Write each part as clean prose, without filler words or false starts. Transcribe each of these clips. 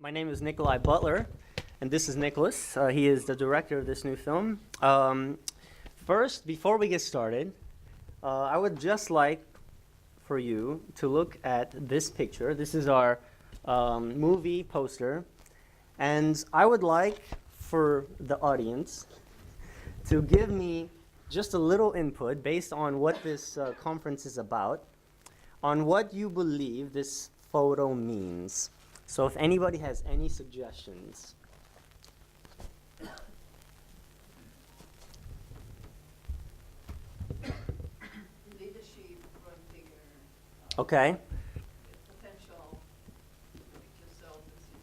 My name is Nicolae Butler, and this is Niclas. He is the director of this new film. First, before we get started, I would just like for you to look at this picture. This is our movie poster, and I would like for the audience to give me just a little input based on what this conference is about, on what you believe this photo means. So if anybody has any suggestions. Leadership, run bigger. Okay. Potential. Make yourself and see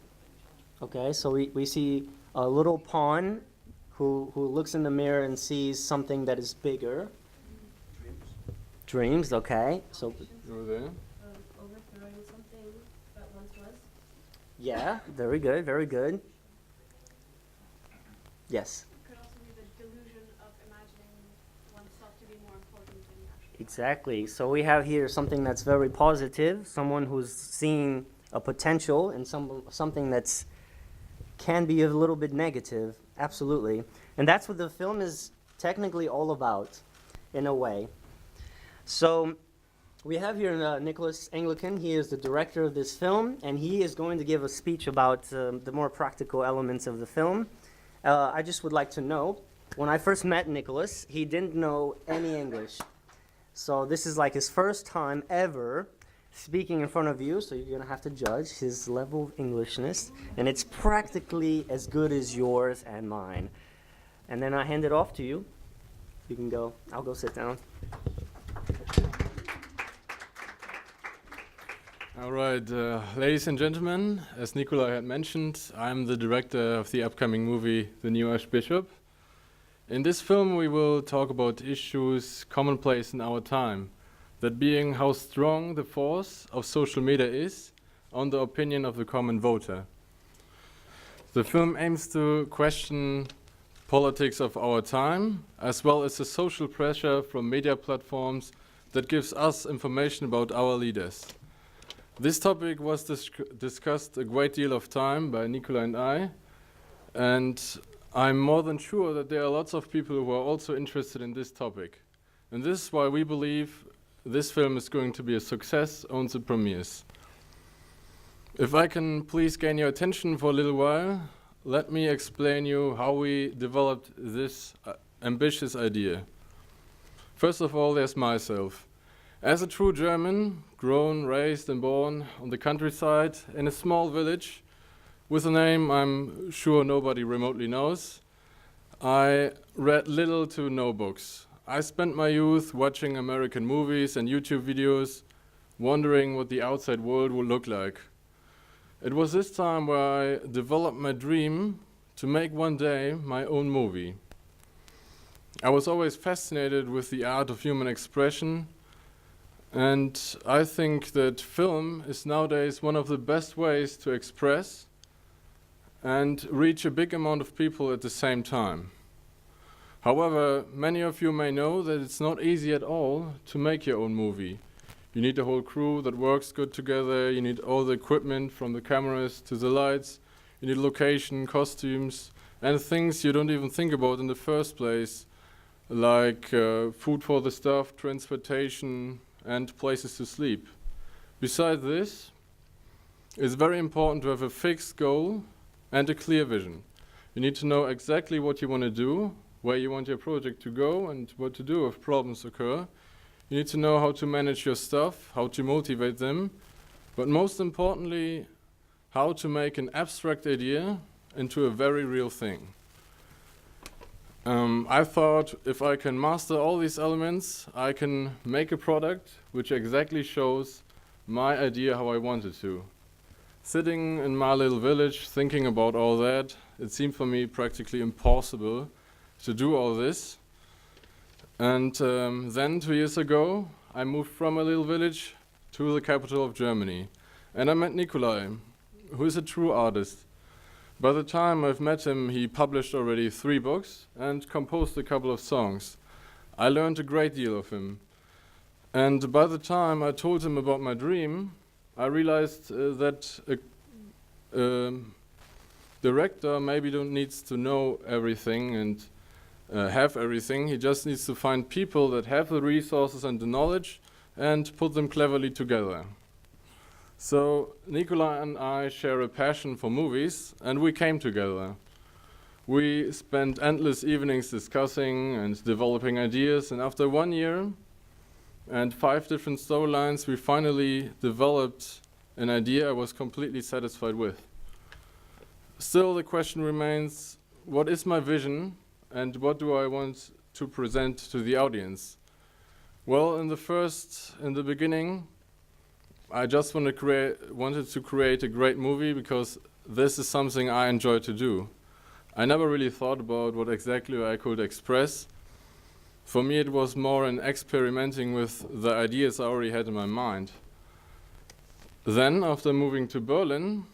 potential. Okay, so we see a little pawn who looks in the mirror and sees something that is bigger. Dreams, okay. So Over there. Overthrowing something that once was. yeah, very good, very good. Yes, It could also be the delusion of imagining oneself to be more important than you actually are. exactly. So we have here something that's very positive, someone who's seeing a potential in something that's can be a little bit negative, absolutely. And that's what the film is technically all about, in a way. So we have here Niclas Engelken. He is the director of this film, and he is going to give a speech about the more practical elements of the film. I just would like to know, when I first met Niclas, he didn't know any English. So this is like his first time ever speaking in front of you, so you're going to have to judge his level of Englishness, and it's practically as good as yours and mine. And then I hand it off to you. You can go. I'll go sit down. All right, ladies and gentlemen, as Nicolae had mentioned, I'm the director of the upcoming movie, The New Archbishop. In this film, we will talk about issues commonplace in our time, that being how strong the force of social media is on the opinion of the common voter. The film aims to question politics of our time, as well as the social pressure from media platforms that gives us information about our leaders. This topic was discussed a great deal of time by Nicolae and I, and I'm more than sure that there are lots of people who are also interested in this topic. And this is why we believe this film is going to be a success on the premieres. If I can please gain your attention for a little while, let me explain you how we developed this ambitious idea. First of all, there's myself. As a true German, grown, raised and born on the countryside in a small village with a name I'm sure nobody remotely knows, I read little to no books. I spent my youth watching American movies and YouTube videos, wondering what the outside world would look like. It was this time where I developed my dream to make one day my own movie. I was always fascinated with the art of human expression, and I think that film is nowadays one of the best ways to express and reach a big amount of people at the same time. However, many of you may know that it's not easy at all to make your own movie. You need a whole crew that works good together, you need all the equipment from the cameras to the lights, you need location, costumes, and things you don't even think about in the first place, like food for the staff, transportation, and places to sleep. Besides this, it's very important to have a fixed goal and a clear vision. You need to know exactly what you want to do, where you want your project to go, and what to do if problems occur. You need to know how to manage your staff, how to motivate them, but most importantly, how to make an abstract idea into a very real thing. I thought if I can master all these elements, I can make a product which exactly shows my idea how I want it to. Sitting in my little village, thinking about all that, it seemed for me practically impossible to do all this. And then 2 years ago, I moved from a little village to the capital of Germany. And I met Nicolae, who is a true artist. By the time I've met him, he published already 3 books and composed a couple of songs. I learned a great deal of him. And by the time I told him about my dream, I realized that director maybe don't needs to know everything and have everything. He just needs to find people that have the resources and the knowledge and put them cleverly together. So Nicolae and I share a passion for movies, and we came together. We spent endless evenings discussing and developing ideas, and after 1 year and 5 different storylines, we finally developed an idea I was completely satisfied with. Still, the question remains, what is my vision and what do I want to present to the audience? Well, in the beginning, I just wanted to create a great movie because this is something I enjoy to do. I never really thought about what exactly I could express. For me, it was more in experimenting with the ideas I already had in my mind. Then, after moving to Berlin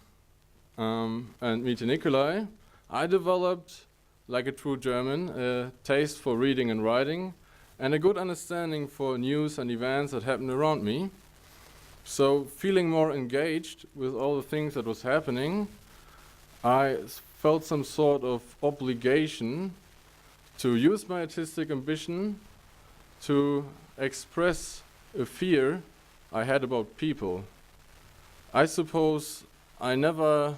and meeting Nicolae, I developed, like a true German, a taste for reading and writing, and a good understanding for news and events that happened around me. So, feeling more engaged with all the things that was happening, I felt some sort of obligation to use my artistic ambition to express a fear I had about people. I suppose I never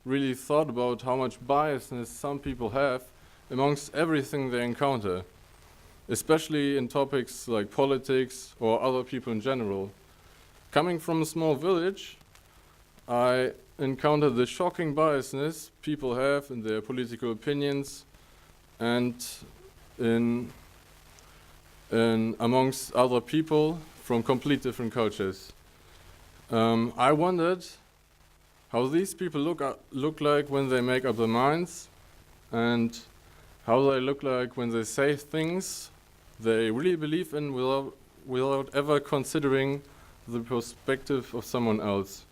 really thought about how much biasness some people have amongst everything they encounter, especially in topics like politics or other people in general. Coming from a small village, I encountered the shocking biasness people have in their political opinions and amongst other people from complete different cultures. I wondered how these people look like when they make up their minds, and how they look like when they say things they really believe in without ever considering the perspective of someone else.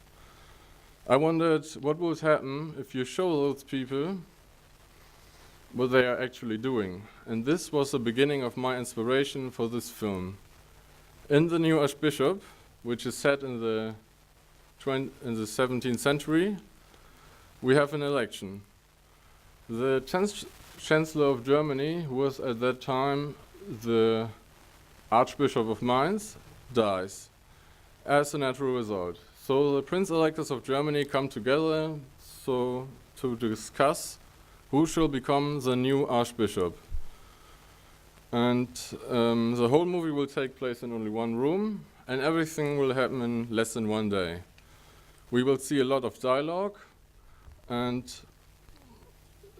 I wondered what would happen if you show those people what they are actually doing. And this was the beginning of my inspiration for this film. In the new Archbishop, which is set in the 17th century, we have an election. The Chancellor of Germany, who was at that time the Archbishop of Mainz, dies as a natural result. So the Prince-Electors of Germany come together to discuss who shall become the new Archbishop. And the whole movie will take place in only one room, and everything will happen in less than 1 day. We will see a lot of dialogue, and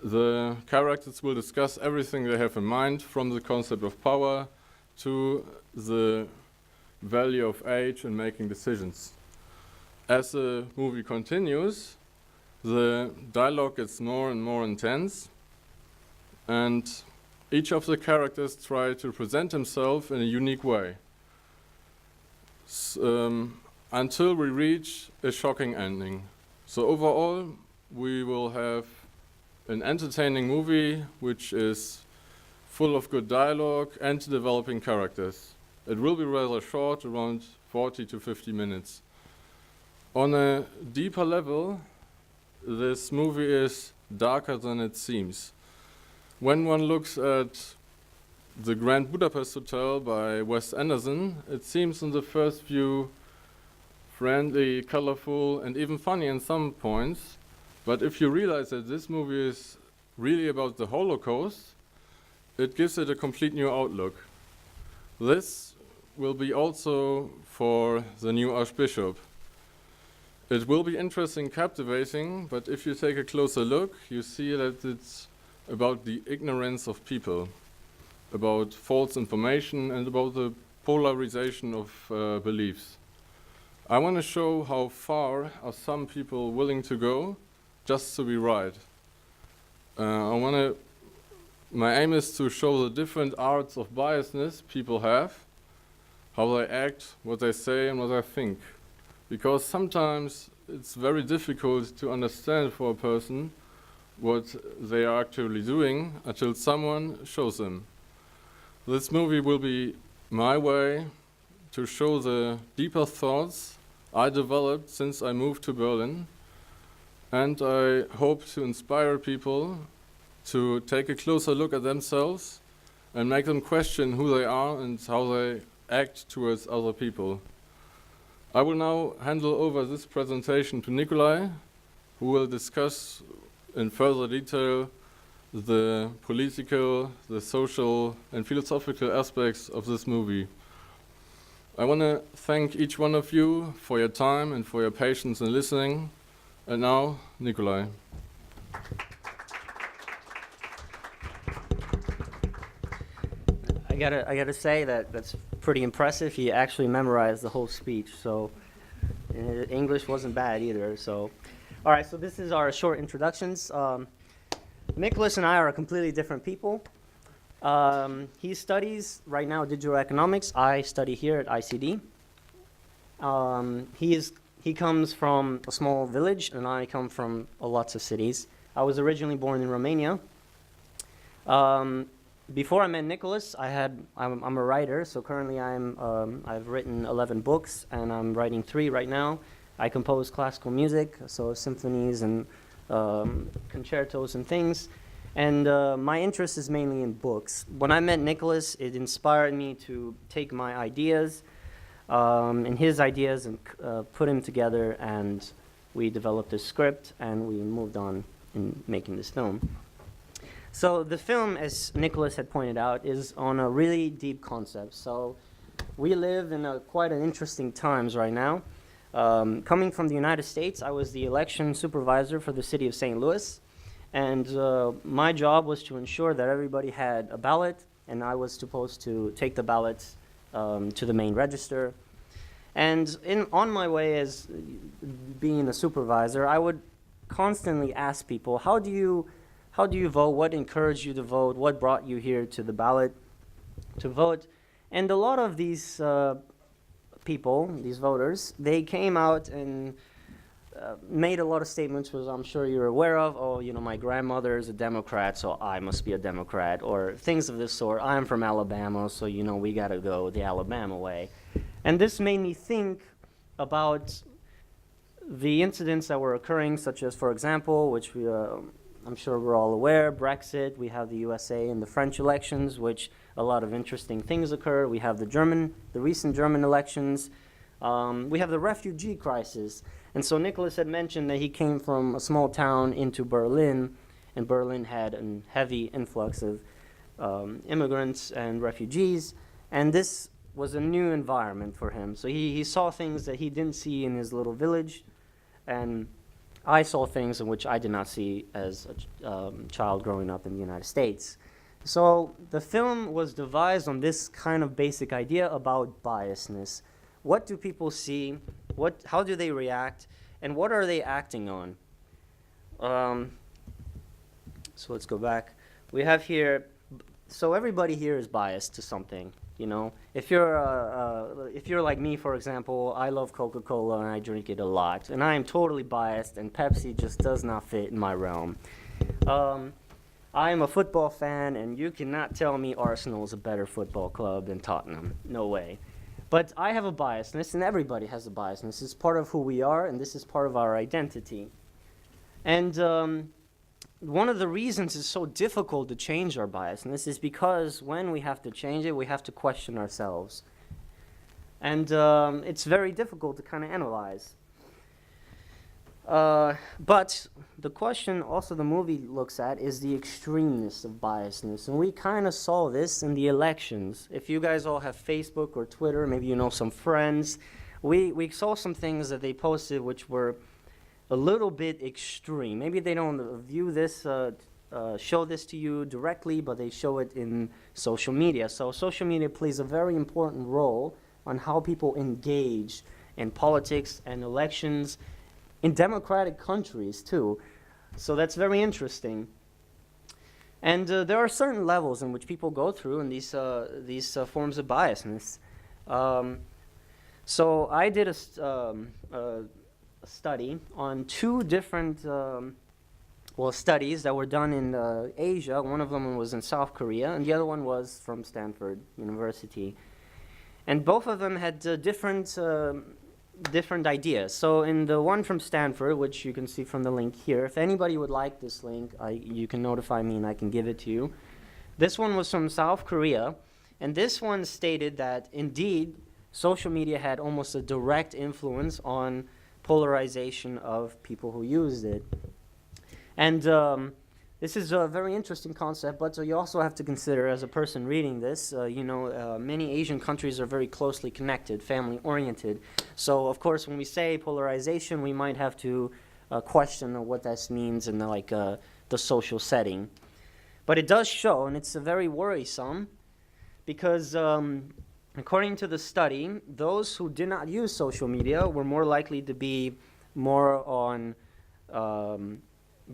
the characters will discuss everything they have in mind, from the concept of power to the value of age and making decisions. As the movie continues, the dialogue gets more and more intense, and each of the characters try to present himself in a unique way, until we reach a shocking ending. So overall, we will have an entertaining movie which is full of good dialogue and developing characters. It will be rather short, around 40 to 50 minutes. On a deeper level, this movie is darker than it seems. When one looks at the Grand Budapest Hotel by Wes Anderson, it seems in the first view friendly, colorful, and even funny in some points. But if you realize that this movie is really about the Holocaust, it gives it a complete new outlook. This will be also for the new Archbishop. It will be interesting, captivating, but if you take a closer look, you see that it's about the ignorance of people, about false information, and about the polarization of beliefs. I want to show how far are some people willing to go just to be right. My aim is to show the different arts of biasness people have, how they act, what they say, and what they think. Because sometimes it's very difficult to understand for a person what they are actually doing until someone shows them. This movie will be my way to show the deeper thoughts I developed since I moved to Berlin, and I hope to inspire people to take a closer look at themselves and make them question who they are and how they act towards other people. I will now hand over this presentation to Nicolae, who will discuss in further detail the political, the social and philosophical aspects of this movie. I want to thank each one of you for your time and for your patience in listening. And now, Nicolae. I gotta say that's pretty impressive. He actually memorized the whole speech, so English wasn't bad either. So, all right. So this is our short introductions. Niclas and I are completely different people. He studies right now digital economics. I study here at ICD. He comes from a small village, and I come from lots of cities. I was originally born in Romania. Before I met Niclas, I'm a writer. So currently I've written 11 books, and I'm writing 3 right now. I compose classical music, so symphonies and concertos and things. And my interest is mainly in books. When I met Niclas, it inspired me to take my ideas and his ideas and put them together, and we developed a script, and we moved on in making this film. So the film, as Niclas had pointed out, is on a really deep concept. So we live in quite an interesting times right now. Coming from the United States, I was the election supervisor for the city of St. Louis. And my job was to ensure that everybody had a ballot, and I was supposed to take the ballots to the main register. And on my way as being a supervisor, I would constantly ask people, how do you vote? What encouraged you to vote? What brought you here to the ballot to vote? And a lot of these people, these voters, they came out and made a lot of statements, which I'm sure you're aware of. Oh, you know, my grandmother is a Democrat, so I must be a Democrat, or things of this sort. I'm from Alabama, so, you know, we got to go the Alabama way. And this made me think about the incidents that were occurring, such as, for example, which I'm sure we're all aware, Brexit. We have the USA and the French elections, which a lot of interesting things occur. We have the recent German elections. We have the refugee crisis. And so Niclas had mentioned that he came from a small town into Berlin, and Berlin had a heavy influx of immigrants and refugees, and this was a new environment for him. So he saw things that he didn't see in his little village, and I saw things in which I did not see as a child growing up in the United States. So the film was devised on this kind of basic idea about biasness. What do people see? How do they react? And what are they acting on? So let's go back. We have here, so everybody here is biased to something, you know. If you're like me, for example, I love Coca-Cola and I drink it a lot. And I am totally biased, and Pepsi just does not fit in my realm. I am a football fan, and you cannot tell me Arsenal is a better football club than Tottenham. No way. But I have a biasness, and everybody has a biasness. It's part of who we are, and this is part of our identity. And one of the reasons it's so difficult to change our biasness is because when we have to change it, we have to question ourselves. And it's very difficult to kind of analyze. But the question also the movie looks at is the extremeness of biasness. And we kind of saw this in the elections. If you guys all have Facebook or Twitter, maybe you know some friends, we saw some things that they posted which were a little bit extreme. Maybe they don't view this, show this to you directly, but they show it in social media. So social media plays a very important role on how people engage in politics and elections in democratic countries too. So that's very interesting. And there are certain levels in which people go through in these forms of biasness. So I did a study on 2 different studies that were done in Asia. One of them was in South Korea, and the other one was from Stanford University. And both of them had different different ideas. So in the one from Stanford, which you can see from the link here, if anybody would like this link, you can notify me and I can give it to you. This one was from South Korea, and this one stated that indeed social media had almost a direct influence on polarization of people who used it. And this is a very interesting concept, but you also have to consider, as a person reading this, many Asian countries are very closely connected, family-oriented. So, of course, when we say polarization, we might have to question what this means in the social setting. But it does show, and it's very worrisome, because according to the study, those who did not use social media were more likely to be more on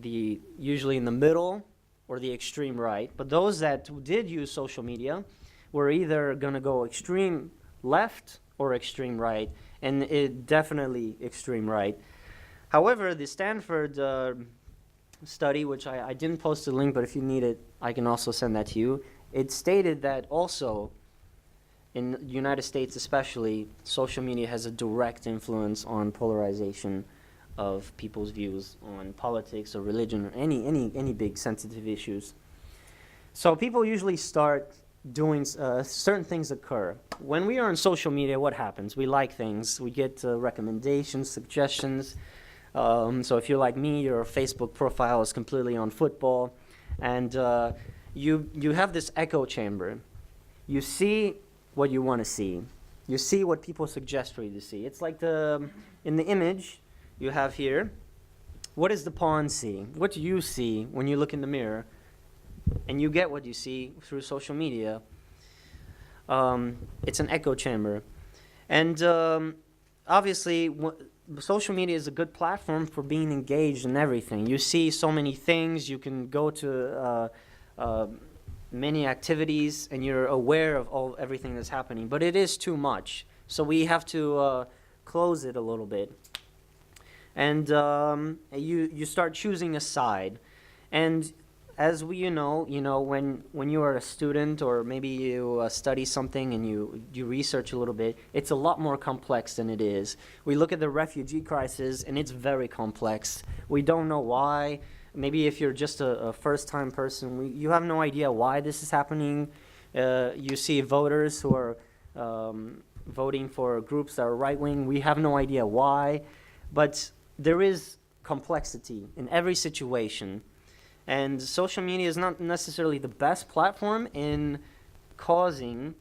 usually in the middle or the extreme right. But those that did use social media were either going to go extreme left or extreme right, and definitely extreme right. However, the Stanford study, which I didn't post a link, but if you need it, I can also send that to you. It stated that also, in the United States especially, social media has a direct influence on polarization of people's views on politics or religion or any big sensitive issues. So people usually start doing certain things occur. When we are on social media, what happens? We like things. We get recommendations, suggestions. So if you're like me, your Facebook profile is completely on football, and you have this echo chamber. You see what you want to see. You see what people suggest for you to see. It's like in the image you have here, what does the pawn see? What do you see when you look in the mirror? And you get what you see through social media. It's an echo chamber. And obviously, social media is a good platform for being engaged in everything. You see so many things. You can go to many activities, and you're aware of everything that's happening. But it is too much. So we have to close it a little bit. And you start choosing a side. And as you know, when you are a student, or maybe you study something and you research a little bit, it's a lot more complex than it is. We look at the refugee crisis, and it's very complex. We don't know why. Maybe if you're just a first-time person, you have no idea why this is happening. You see voters who are voting for groups that are right-wing. We have no idea why. But there is complexity in every situation. And social media is not necessarily the best platform in causing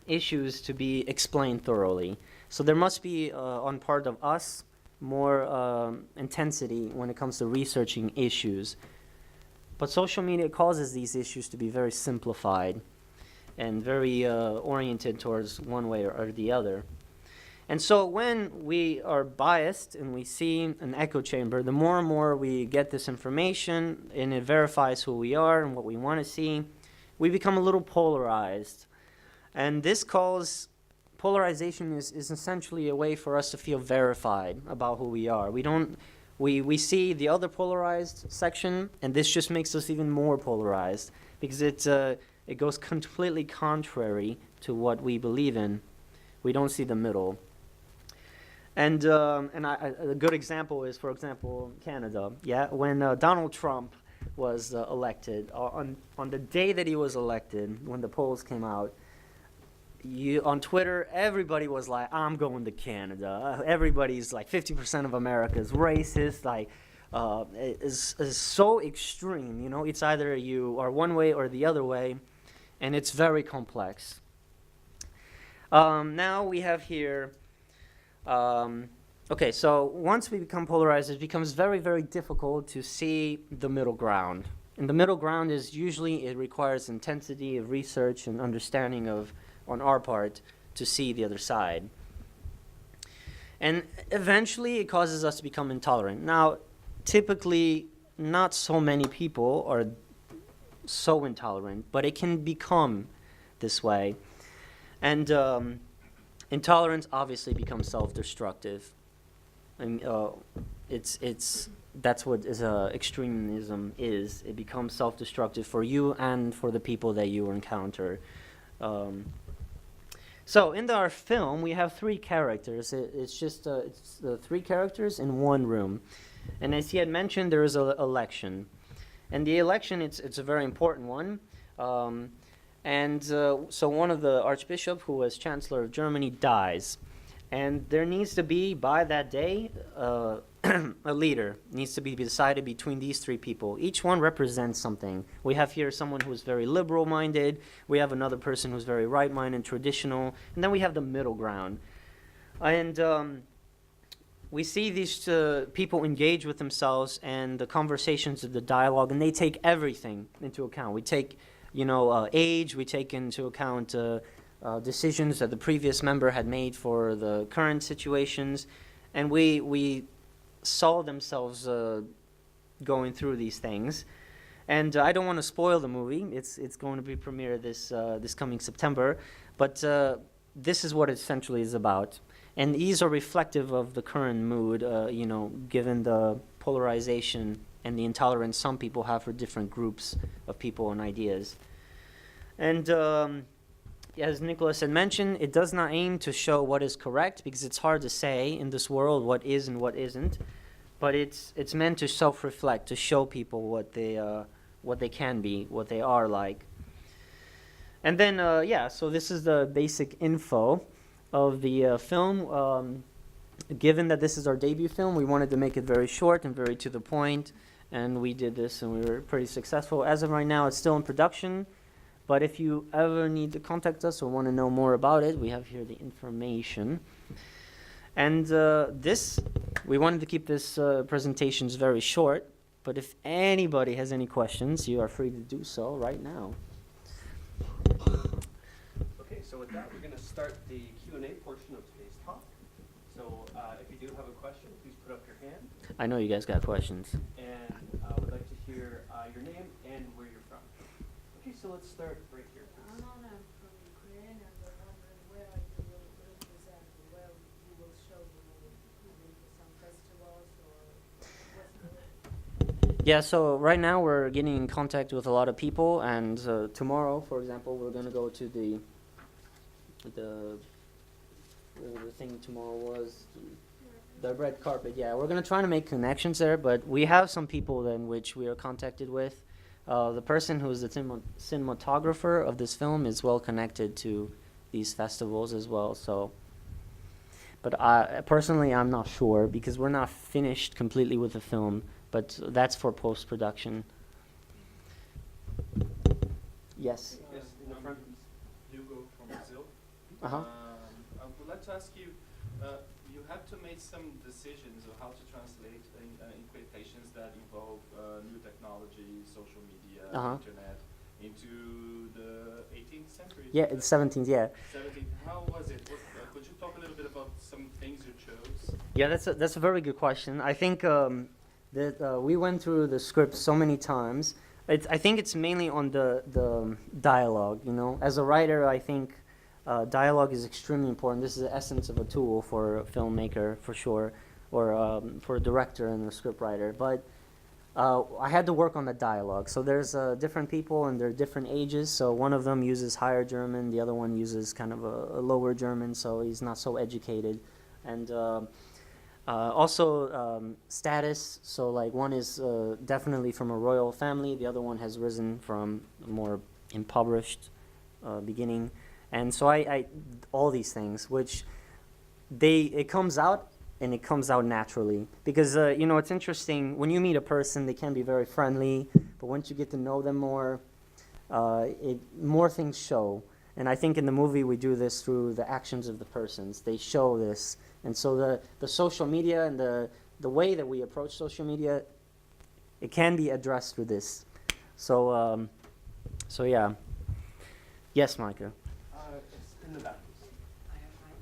issues to be explained thoroughly. So there must be, on part of us, more intensity when it comes to researching issues. But social media causes these issues to be very simplified and very oriented towards one way or the other. And so when we are biased and we see an echo chamber, the more and more we get this information and it verifies who we are and what we want to see, we become a little polarized. And this polarization is essentially a way for us to feel verified about who we are. We see the other polarized section, and this just makes us even more polarized because it goes completely contrary to what we believe in. We don't see the middle. And a good example is, for example, Canada. Yeah, when Donald Trump was elected, on the day that he was elected, when the polls came out, on Twitter, everybody was like, "I'm going to Canada." Everybody's like, 50% of America is racist. Like, is so extreme. It's either you are one way or the other way, and it's very complex. Now we have here. Okay, so once we become polarized, it becomes very, very difficult to see the middle ground. And the middle ground is usually, it requires intensity of research and understanding on our part to see the other side. And eventually it causes us to become intolerant. Now, typically, not so many people are so intolerant, but it can become this way. And intolerance obviously becomes self-destructive. And that's what extremism is. It becomes self-destructive for you and for the people that you encounter. So in our film, we have three characters. It's just it's the three characters in one room, and as he had mentioned, there is an election, and the election it's a very important one, so one of the Archbishop, who was Chancellor of Germany, dies, and there needs to be by that day a leader needs to be decided between these three people. Each one represents something. We have here someone who's very liberal-minded. We have another person who's very right-minded, traditional. And then we have the middle ground. And we see these people engage with themselves and the conversations of the dialogue, and they take everything into account. We take, age. We take into account decisions that the previous member had made for the current situations. And we saw themselves going through these things, and I don't want to spoil the movie. It's going to be premiered this coming September, but this is what it essentially is about, and these are reflective of the current mood. Given the polarization and the intolerance some people have for different groups of people and ideas, and as Nicholas had mentioned, it does not aim to show what is correct, because it's hard to say in this world what is and what isn't. But it's meant to self-reflect, to show people what they can be, what they are like. And then so this is the basic info of the film. Given that this is our debut film, we wanted to make it very short and very to the point, and we did this, and we were pretty successful. As of right now, it's still in production. But if you ever need to contact us or want to know more about it, we have here the information. And we wanted to keep this presentations very short. But if anybody has any questions, you are free to do so right now. Okay, so with that, we're going to start the Q&A portion of today's talk. So if you do have a question, please put up your hand. I know you guys got questions. And I would like to hear your name and where you're from. Okay, so let's start right here, please. I'm from Ukraine, and we're wondering where you will represent, where you will show the movie, maybe some festivals or what's the... Yeah, so right now we're getting in contact with a lot of people, and tomorrow, for example, we're going to go to the thing tomorrow was the red carpet. Yeah, we're going to try to make connections there, but we have some people in which we are contacted with. The person who is the cinematographer of this film is well connected to these festivals as well. So, but personally, I'm not sure, because we're not finished completely with the film. But that's for post-production. Yes. Yes, in the front. Hugo from Brazil. Uh-huh. I would like to ask you, you had to make some decisions on how to translate in quotations that involve new technology, social media, internet, into the 18th century. Yeah, it's 17th, yeah. 17th. How was it? Could you talk a little bit about some things you chose? Yeah, that's a very good question. I think that we went through the script so many times. I think it's mainly on the dialogue, As a writer, I think dialogue is extremely important. This is the essence of a tool for a filmmaker, for sure, or for a director and a scriptwriter. But I had to work on the dialogue. So there's different people, and they're different ages. So one of them uses higher German, the other one uses kind of a lower German, so he's not so educated. And also status, so like one is definitely from a royal family, the other one has risen from a more impoverished beginning. And so I all these things, which it comes out, and it comes out naturally. Because, it's interesting, when you meet a person, they can be very friendly, but once you get to know them more, more things show. And I think in the movie we do this through the actions of the persons. They show this. And so the social media and the way that we approach social media, it can be addressed through this. So yeah. Yes, Micah. It's in the back. I have my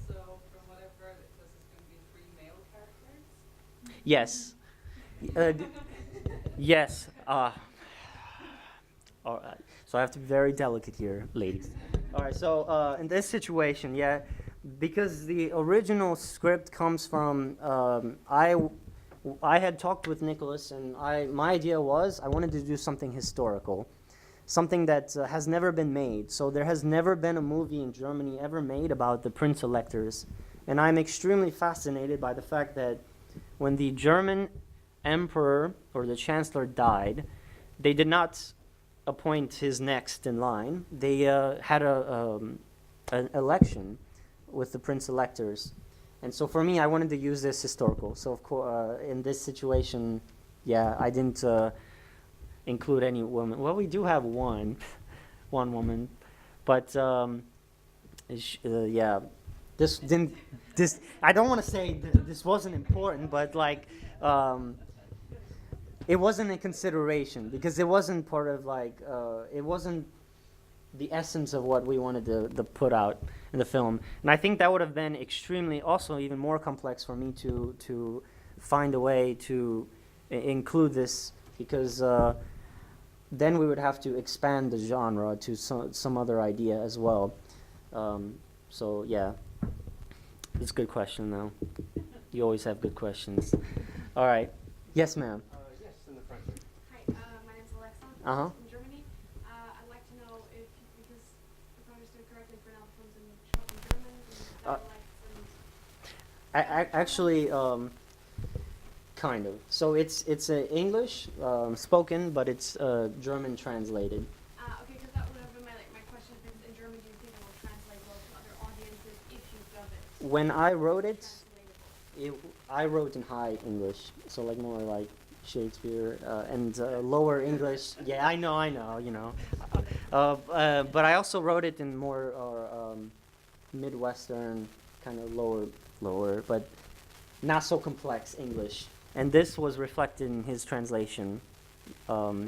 So from what I've heard, it says it's going to be 3 male characters. Yes. Yes. All right. So I have to be very delicate here, ladies. All right. So in this situation, yeah, because the original script comes from I had talked with Nicholas, and my idea was I wanted to do something historical. something that has never been made. So there has never been a movie in Germany ever made about the prince electors. And I'm extremely fascinated by the fact that when the German emperor or the chancellor died, they did not appoint his next in line. They had an election with the prince electors. And so for me, I wanted to use this historical. So of course, in this situation, yeah, I didn't include any woman. Well, we do have one woman, but yeah, this didn't. This I don't want to say this wasn't important, but like, it wasn't a consideration because it wasn't part of like it wasn't the essence of what we wanted to put out in the film. And I think that would have been extremely, also even more complex for me to find a way to include this, because then we would have to expand the genre to some other idea as well. So yeah, it's a good question though. You always have good questions. All right. Yes, ma'am. Yes, in the front. Hi, my name's Alexa. Uh-huh. From Germany. I'd like to know if, because if I understood correctly, for now the film's shot in German and dialects and... Actually, kind of. So it's English spoken, but it's German translated. Okay, because that would have been my question. If it's in German, do you think it will translate well to other audiences if you dub it? When I wrote it, Translatable. I wrote in high English, so like more like Shakespeare and lower English. Yeah, I know, you know. But I also wrote it in more Midwestern, kind of lower, but not so complex English. And this was reflected in his translation, the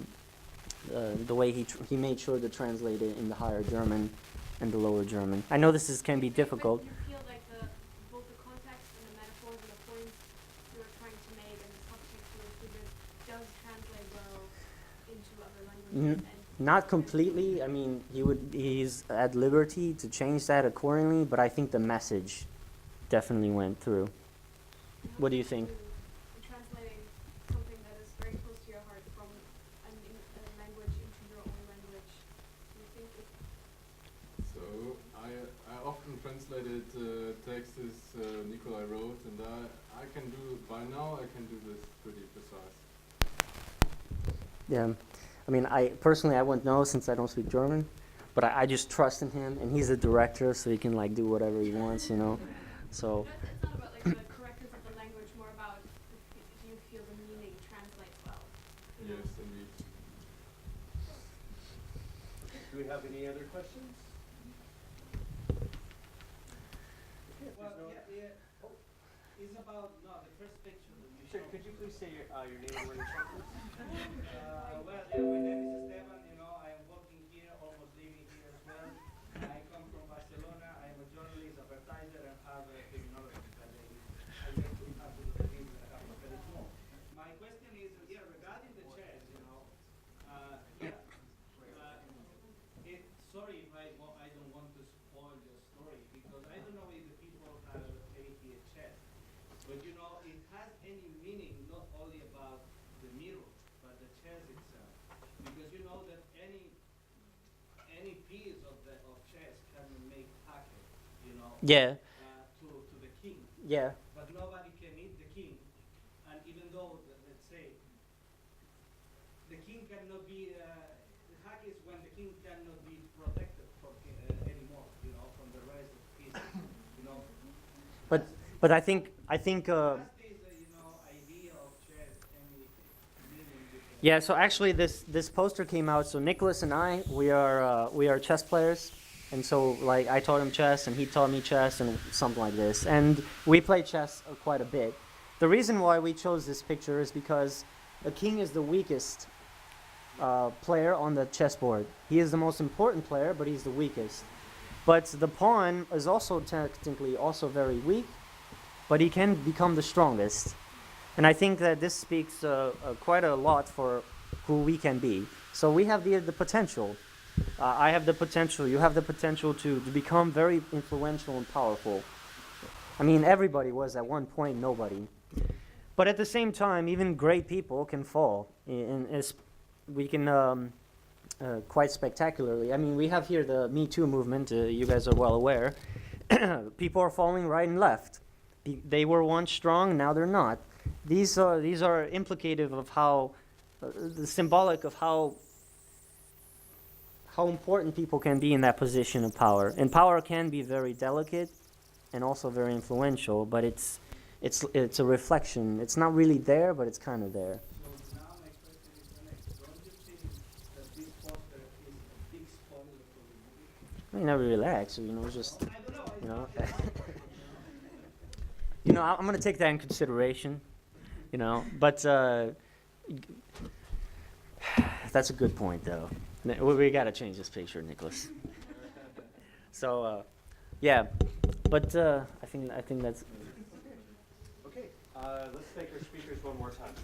way he made sure to translate it in the higher German and the lower German. I know this can be difficult. But you feel like both the context and the metaphors and the points you were trying to make and the subtext you included does translate well into other languages? Not completely. I mean, he's at liberty to change that accordingly, but I think the message definitely went through. What do you think? Translating something that is very close to your heart from a language into your own language, do you think it... So I often translated texts Nicolae wrote, and I can do, by now I can do this pretty precise. Yeah. I mean, I wouldn't know since I don't speak German, but I just trust in him, and he's a director, so he can like do whatever he wants, you know. So. It's not about like the correctness of the language, more about do you feel the meaning translates well? Yes, indeed. Do we have any other questions? Well, it's about, the first picture that you Sure. showed. Could you please say your name and where you're from, please? My name is Esteban, I am working here, almost living here as well. I come from Barcelona, I am a journalist, advertiser, and have a criminology study. I just have to do the things that I have very small. My question is, regarding the chairs, sorry if I don't want to spoil your story, because I don't know if the people have paid here chairs. But it has any meaning, not only about the mirror, but the chairs itself. Because you know that any piece of chairs can make hacker, Yeah. to the king. Yeah. But nobody can eat the king. And even though, let's say, the king cannot be, the hack is when the king cannot be protected from anymore, from the rest of pieces, But I think. Does this, idea of chess any meaning? Yeah. So actually, this poster came out. So Nicholas and I, we are chess players, and so like I taught him chess, and he taught me chess, and something like this. And we play chess quite a bit. The reason why we chose this picture is because a king is the weakest player on the chessboard. He is the most important player, but he's the weakest. But the pawn is also technically also very weak, but he can become the strongest. And I think that this speaks quite a lot for who we can be. So we have the potential. I have the potential. You have the potential to become very influential and powerful. I mean, everybody was at one point nobody. But at the same time, even great people can fall. We can quite spectacularly. I mean, we have here the Me Too movement. You guys are well aware. People are falling right and left. They were once strong, now they're not. These are implicative of how, the symbolic of how important people can be in that position of power. And power can be very delicate and also very influential, but it's a reflection. It's not really there, but it's kind of there. So now my question is the next. Don't you think that this poster is a big spoiler for the movie? I mean, never relax, you know, just, I don't know. you know. You know, I'm going to take that in consideration, you know, but that's a good point, though. We got to change this picture, Nicholas. So, yeah, but I think that's... Okay, let's thank our speakers one more time.